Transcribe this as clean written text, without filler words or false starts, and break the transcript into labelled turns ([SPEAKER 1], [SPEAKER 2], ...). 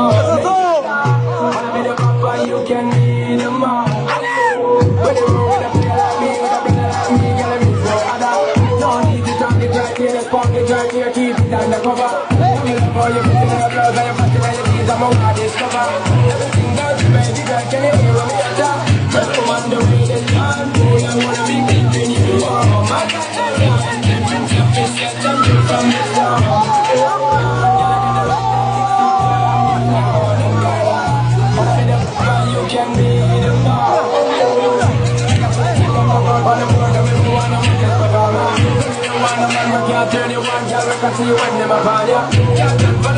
[SPEAKER 1] Wanna be the papa, you can be the mom. When you roll with a player like me, with a brother like me, girl, I'm no other. No need to talk it right here, let's park it right here, keep it undercover. I'm in love for you, put it in your blouse, and you're fatting and your teeth, I'm a wild discover. Everything does, baby girl, can you hear what me utter? Just come on the way that I'm doing, I wanna be keeping you warm. My God, from the start. You can be the mom. Turn you on, girl, we can see you when them upon ya.